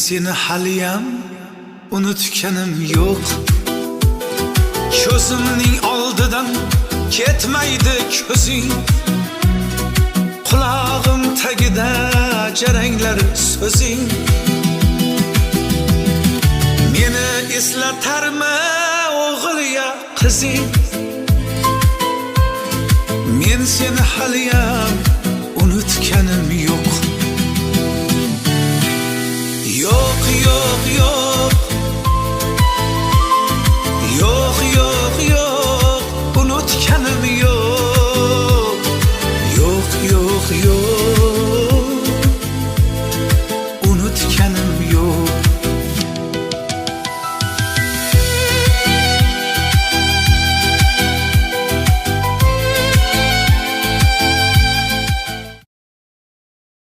seni haliyam unutganim yo'q. Ko'zimning oldidan ketmaydi ko'zing. Qulog'im tagida jaranglar so'zing. Meni eslatarmi o'g'il ya qizing? Men seni haliyam